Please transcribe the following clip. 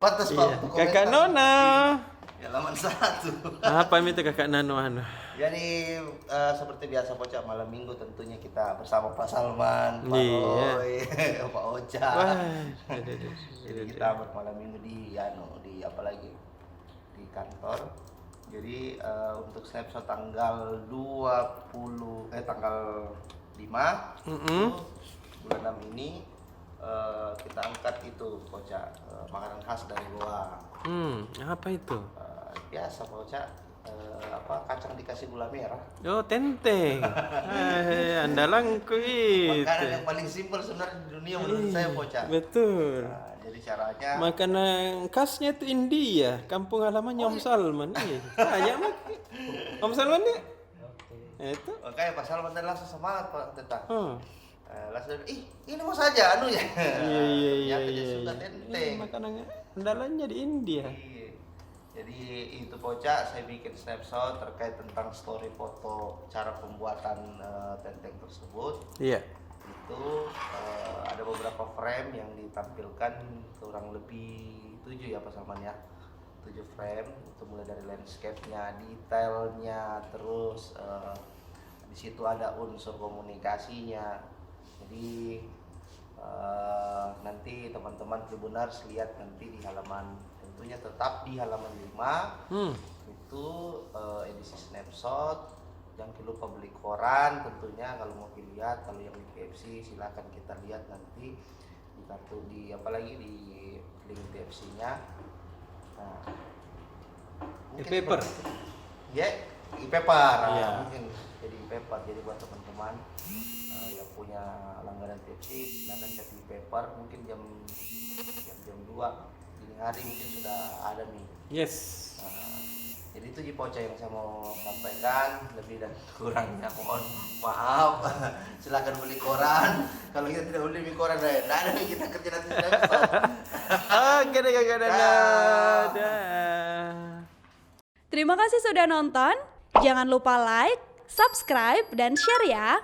Pantas Iya. Pak, Kakak Nona. Ya, halaman 1. Apa itu Kakak Nano anu? Jadi seperti biasa Pocak, malam minggu tentunya kita bersama Pak Salman, Pak Iya. Roy, Pak Ocha. Wah. Jadi kita bermalam minggu di di apa lagi? Di kantor. Jadi untuk snapshot tanggal 5 Mm-mm. bulan 6 ini kita angkat itu Pocak, makanan khas dari Goa. Apa itu? Biasa Pocak, kacang dikasih gula merah. Oh, tenteng. Andalanku itu. Makanan yang paling simpel sebenarnya di dunia menurut saya Pocak. Betul. Nah, jadi caranya Makanan khasnya itu India, kampung halamannya Om Salman. Iya. Banyak mak. Om Salman nih. Itu. makanya Pak Salman tadi langsung semangat Pak Tetang. Oh. Langsung ini mau saja anunya. Iya. Ternyata dia suka tenteng. Makanan andalannya di India. Iya. Jadi itu Pocak, saya bikin snapshot terkait tentang story foto cara pembuatan tenteng tersebut. Iya. Itu ada beberapa frame yang ditampilkan, kurang lebih 7 ya Pak Salman ya. 7 frame, itu mulai dari landscape-nya, detailnya, terus di situ ada unsur komunikasinya. Jadi nanti teman-teman Tribuners lihat nanti di halaman, tentunya tetap di halaman 5 itu edisi snapshot. Jangan lupa beli koran tentunya kalau mau dilihat. Kalau yang di KFC silakan kita lihat nanti di kartu di apalagi di link KFC-nya. Nah, E-paper. Ya, e-paper. Iya. Mungkin jadi e-paper. Jadi buat teman-teman yang punya langganan KFC silakan cek e-paper. Mungkin jam 2 dini hari mungkin sudah ada nih. Yes. Jadi itu Jipoca yang saya mau sampaikan, lebih dan kurangnya mohon maaf. Silakan beli koran. Kalau kita tidak beli koran, tidak ada kita kerja nanti. Oke deh Kakak Nana. Terima kasih sudah nonton. Jangan lupa like, subscribe, dan share ya.